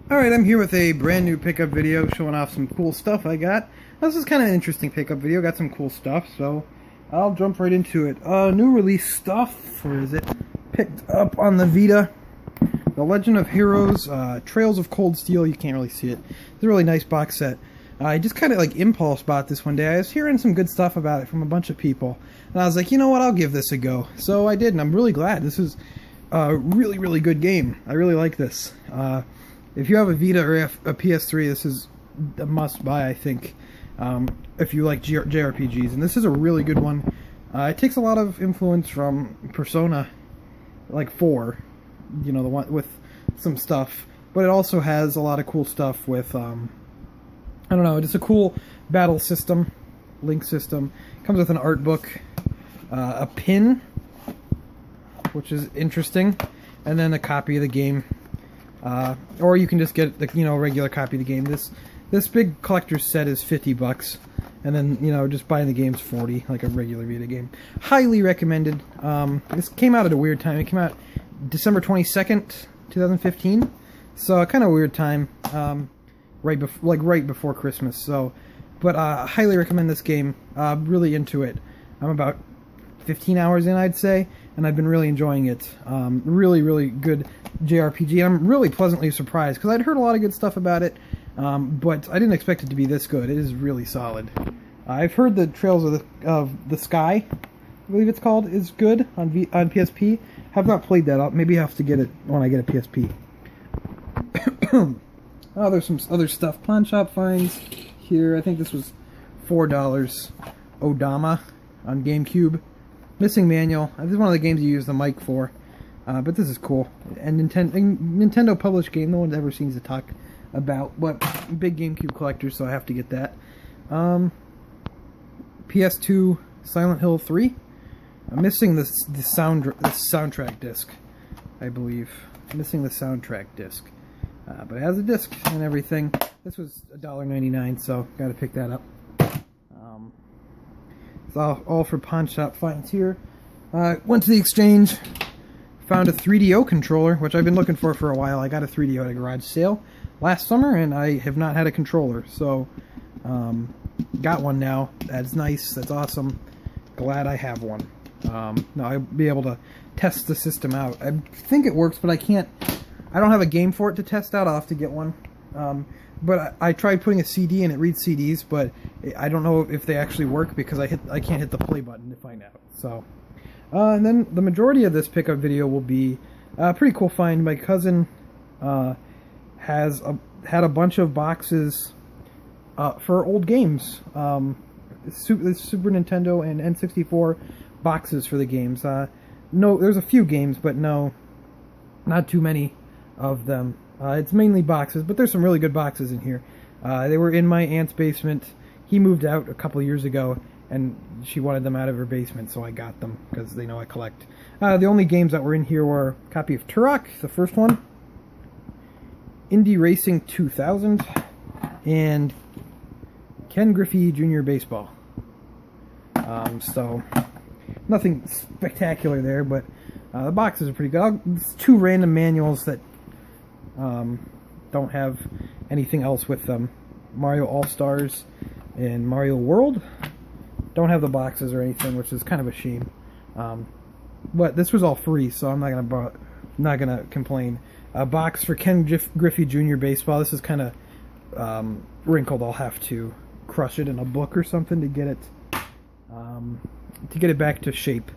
Alright, I'm here with a brand new pickup video showing off some cool stuff I got. This is kind of an interesting pickup video, got some cool stuff, so I'll jump right into it. New release stuff, where is it? Picked up on the Vita. The Legend of Heroes, Trails of Cold Steel, you can't really see it. It's a really nice box set. I just kind of like impulse bought this one day. I was hearing some good stuff about it from a bunch of people, and I was like, you know what, I'll give this a go. So I did, and I'm really glad. This is a really, really good game. I really like this. If you have a Vita or a PS3, this is a must-buy, I think, if you like JRPGs. And this is a really good one. It takes a lot of influence from Persona, like 4, you know, the one with some stuff. But it also has a lot of cool stuff with, I don't know, just a cool battle system, link system. Comes with an art book, a pin, which is interesting, and then a copy of the game. Or you can just get the, a regular copy of the game. This big collector's set is $50, and then just buying the game's $40, like a regular Vita game. Highly recommended. This came out at a weird time. It came out December 22nd, 2015, so kind of a weird time, right before Christmas. So, but highly recommend this game. Really into it. I'm about 15 hours in, I'd say, and I've been really enjoying it. Really, really good JRPG. I'm really pleasantly surprised, because I'd heard a lot of good stuff about it, but I didn't expect it to be this good. It is really solid. I've heard the Trails of the Sky, I believe it's called, is good on PSP. Have not played that. Maybe I have to get it when I get a PSP. Oh, there's some other stuff. Pawn shop finds here. I think this was $4. Odama on GameCube. Missing manual. This is one of the games you use the mic for. But this is cool. And Nintendo published game. No one's ever seems to talk about. But big GameCube collector, so I have to get that. PS2 Silent Hill 3. I'm missing the soundtrack disc, I believe. I'm missing the soundtrack disc. But it has a disc and everything. This was $1.99, so got to pick that up. It's all for pawn shop finds here. Went to the exchange, found a 3DO controller, which I've been looking for a while. I got a 3DO at a garage sale last summer, and I have not had a controller, so got one now. That's nice. That's awesome. Glad I have one. Now I'll be able to test the system out. I think it works, but I don't have a game for it to test out. I'll have to get one. But I tried putting a CD in. It reads CDs, but I don't know if they actually work, because I can't hit the play button to find out. So, and then the majority of this pickup video will be a pretty cool find. My cousin had a bunch of boxes for old games. Super Nintendo and N64 boxes for the games. No, there's a few games, but no, not too many of them. It's mainly boxes, but there's some really good boxes in here. They were in my aunt's basement. He moved out a couple years ago, and she wanted them out of her basement, so I got them, because they know I collect. The only games that were in here were a copy of Turok, the first one, Indy Racing 2000, and Ken Griffey Jr. Baseball. So, nothing spectacular there, but the boxes are pretty good. It's 2 random manuals that don't have anything else with them. Mario All-Stars and Mario World don't have the boxes or anything, which is kind of a shame. But this was all free, so I'm not gonna complain. A box for Ken Griffey Jr. Baseball. This is kind of wrinkled. I'll have to crush it in a book or something to get it back to shape.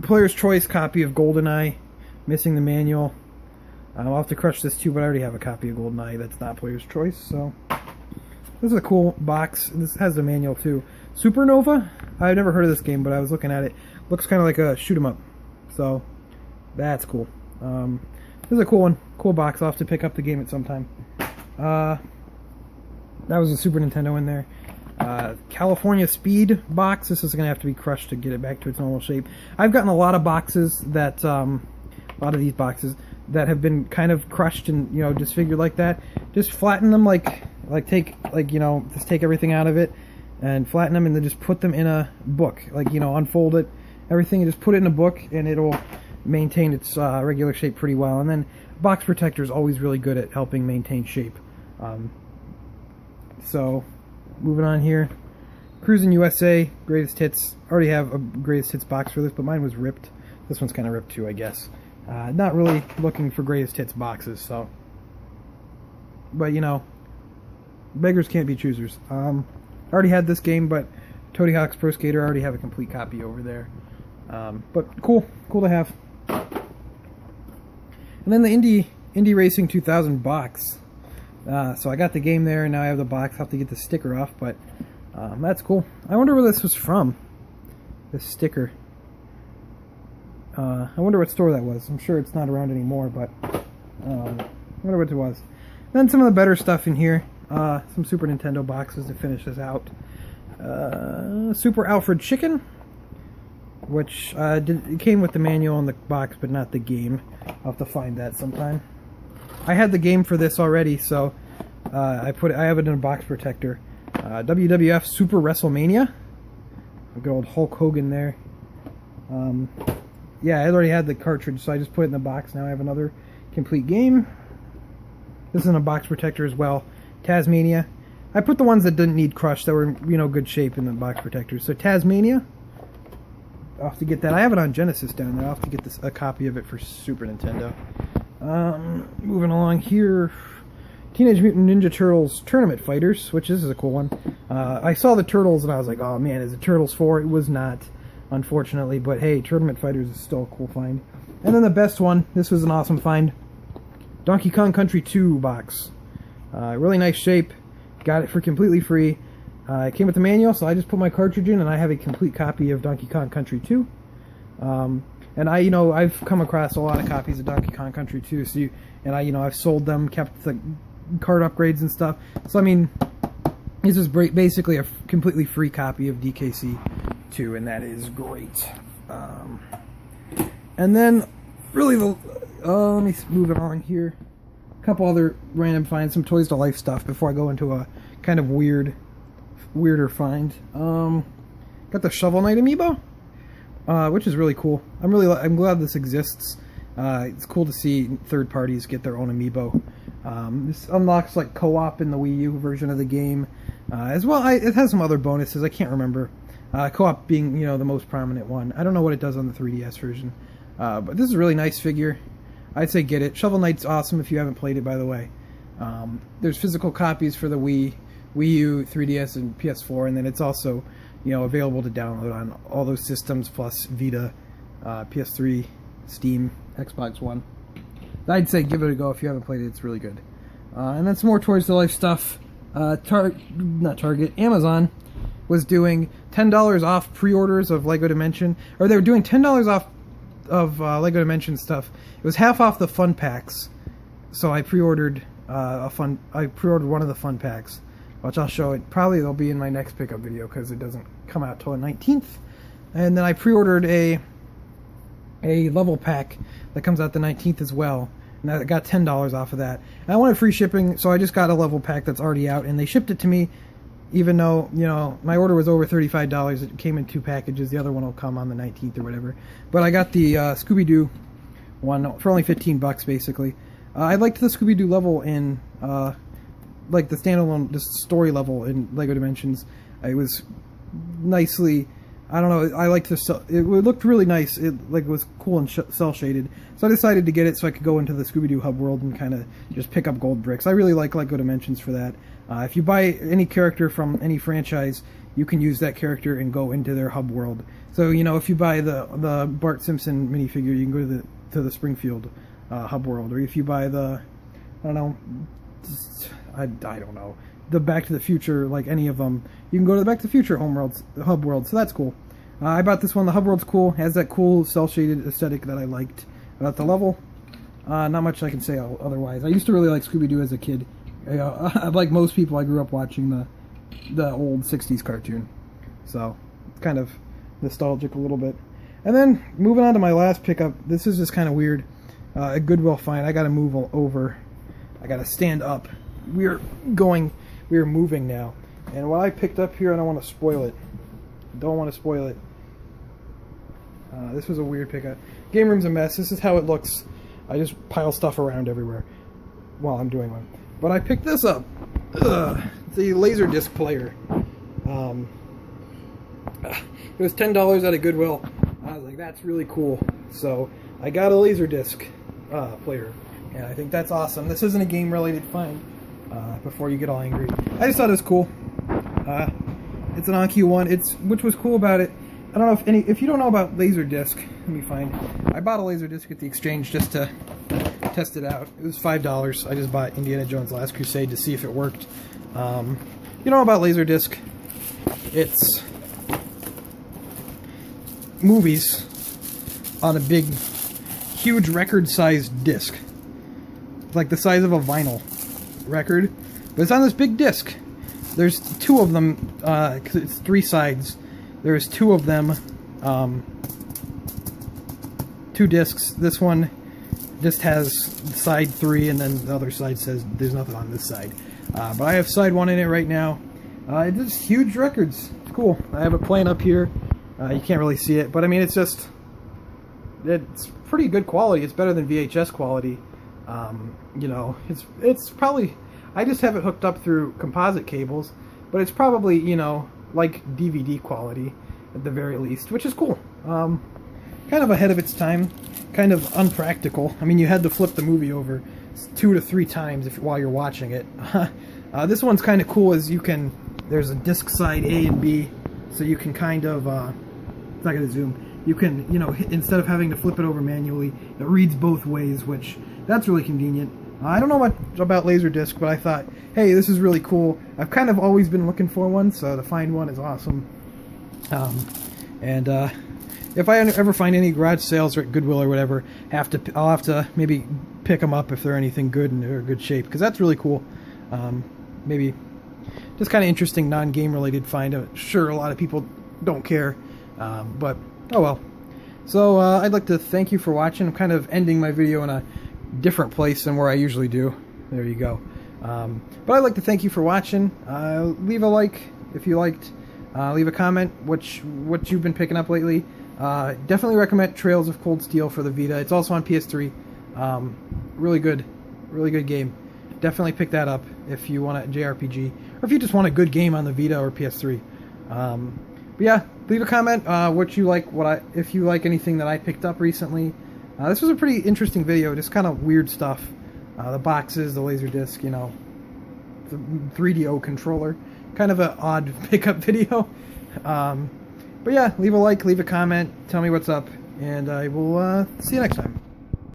Player's Choice copy of GoldenEye, missing the manual. I'll have to crush this too, but I already have a copy of GoldenEye that's not Player's Choice, so this is a cool box. This has the manual too. Supernova? I've never heard of this game, but I was looking at it. Looks kind of like a shoot 'em up, so that's cool. This is a cool one. Cool box. I'll have to pick up the game at some time. That was a Super Nintendo in there. California Speed box. This is going to have to be crushed to get it back to its normal shape. I've gotten a lot of boxes that, a lot of these boxes that have been kind of crushed and, disfigured like that. Just flatten them just take everything out of it and flatten them, and then just put them in a book. Unfold it, everything, and just put it in a book, and it'll maintain its regular shape pretty well. And then box protector is always really good at helping maintain shape. So, moving on here. Cruising USA, Greatest Hits. I already have a Greatest Hits box for this, but mine was ripped. This one's kind of ripped too, I guess. Not really looking for Greatest Hits boxes, so. But, you know, beggars can't be choosers. I already had this game, but Tony Hawk's Pro Skater, I already have a complete copy over there. But cool to have. And then the Indy Racing 2000 box. So I got the game there, and now I have the box. I'll have to get the sticker off, but that's cool. I wonder where this was from, this sticker. I wonder what store that was. I'm sure it's not around anymore, but I wonder what it was. Then some of the better stuff in here. Some Super Nintendo boxes to finish this out. Super Alfred Chicken, which it came with the manual in the box, but not the game. I'll have to find that sometime. I had the game for this already, so I have it in a box protector. WWF Super WrestleMania. A good old Hulk Hogan there. Yeah, I already had the cartridge, so I just put it in the box. Now I have another complete game. This is in a box protector as well. Tasmania. I put the ones that didn't need crushed, that were in, you know, good shape in the box protector. So Tasmania. I'll have to get that. I have it on Genesis down there. I'll have to get a copy of it for Super Nintendo. Moving along here. Teenage Mutant Ninja Turtles Tournament Fighters, which this is a cool one. I saw the Turtles and I was like, oh man, is it Turtles 4? It was not, unfortunately, but hey, Tournament Fighters is still a cool find. And then the best one, this was an awesome find. Donkey Kong Country 2 box. Really nice shape. Got it for completely free. It came with the manual, so I just put my cartridge in and I have a complete copy of Donkey Kong Country 2. And I've come across a lot of copies of Donkey Kong Country 2, so I've sold them, kept the card upgrades and stuff. So I mean, this is basically a completely free copy of DKC 2, and that is great. And then, really, let me move it on here. A couple other random finds, some Toys to Life stuff before I go into a kind of weirder find. Got the Shovel Knight amiibo. Which is really cool. I'm glad this exists. It's cool to see third parties get their own amiibo. This unlocks like co-op in the Wii U version of the game, as well. It has some other bonuses. I can't remember. Co-op being the most prominent one. I don't know what it does on the 3DS version, but this is a really nice figure. I'd say get it. Shovel Knight's awesome if you haven't played it, by the way. There's physical copies for the Wii U, 3DS, and PS4, and then it's also available to download on all those systems, plus Vita, PS3, Steam, Xbox One. I'd say give it a go if you haven't played it. It's really good. And then some more Toys to Life stuff. Not Target, Amazon was doing $10 off pre-orders of Lego Dimension, or they were doing $10 off of Lego Dimension stuff. It was half off the fun packs, so I pre-ordered one of the fun packs, which I'll show it. Probably it'll be in my next pickup video because it doesn't come out till the 19th. And then I pre-ordered a level pack that comes out the 19th as well, and I got $10 off of that. And I wanted free shipping, so I just got a level pack that's already out, and they shipped it to me, even though my order was over $35. It came in 2 packages. The other one will come on the 19th or whatever. But I got the Scooby-Doo one for only $15 basically. I liked the Scooby-Doo level in like the standalone, the story level in Lego Dimensions. It was nicely, I don't know, I liked it looked really nice. It was cool and cel shaded. So I decided to get it so I could go into the Scooby-Doo hub world and kind of just pick up gold bricks. I really like Lego Dimensions for that. If you buy any character from any franchise, you can use that character and go into their hub world. So if you buy the Bart Simpson minifigure, you can go to the Springfield hub world. Or if you buy the, I don't know, the Back to the Future, like any of them, you can go to the Back to the Future hub world. So that's cool. I bought this one. The hub world's cool. Has that cool cel-shaded aesthetic that I liked about the level. Not much I can say otherwise. I used to really like Scooby-Doo as a kid. Like most people, I grew up watching the old 60s cartoon. So it's kind of nostalgic a little bit. And then moving on to my last pickup. This is just kind of weird. A Goodwill find. I got to move over. I got to stand up. We are moving now. And what I picked up here, I don't want to spoil it. Don't want to spoil it. This was a weird pickup. Game room's a mess. This is how it looks I just pile stuff around everywhere while I'm doing one. But I picked this up. It's a Laserdisc player. It was $10 at a Goodwill. I was like, that's really cool. So I got a Laserdisc player, and I think that's awesome. This isn't a game-related find. Before you get all angry, I just thought it was cool. It's an on-cue one. Which was cool about it. I don't know if you don't know about Laserdisc. Let me find. I bought a Laserdisc at the exchange just to test it out. It was $5. I just bought Indiana Jones: Last Crusade to see if it worked. You know about Laserdisc? It's movies on a big, huge record-sized disc. It's like the size of a vinyl record, but it's on this big disc. There's two of them, because it's 3 sides. There's 2 of them, 2 discs. This one just has side 3, and then the other side says there's nothing on this side. But I have side 1 in it right now. It's huge records. It's cool. I have it playing up here. You can't really see it, but I mean, it's pretty good quality. It's better than VHS quality. You know, it's probably, I just have it hooked up through composite cables, but it's probably, you know, like DVD quality at the very least, which is cool. Kind of ahead of its time, kind of unpractical. I mean, you had to flip the movie over 2 to 3 times while you're watching it. This one's kind of cool, as there's a disc side A and B, so you can kind of, it's not going to zoom. You can, you know, instead of having to flip it over manually, it reads both ways, which, that's really convenient. I don't know much about Laserdisc, but I thought, hey, this is really cool. I've kind of always been looking for one, so to find one is awesome. If I ever find any garage sales or at Goodwill or whatever, I'll have to maybe pick them up if they're anything good and they're in good shape, because that's really cool. Maybe just kind of interesting non-game related find. I'm sure a lot of people don't care, but oh well. So I'd like to thank you for watching. I'm kind of ending my video in a different place than where I usually do. There you go. But I'd like to thank you for watching. Leave a like if you liked. Leave a comment what you've been picking up lately. Definitely recommend Trails of Cold Steel for the Vita. It's also on PS3. Really good game. Definitely pick that up if you want a JRPG, or if you just want a good game on the Vita or PS3. But yeah, leave a comment what you like, if you like anything that I picked up recently. This was a pretty interesting video, just kind of weird stuff. The boxes, the Laserdisc, you know, the 3DO controller. Kind of an odd pickup video. But yeah, leave a like, leave a comment, tell me what's up, and I will see you next time.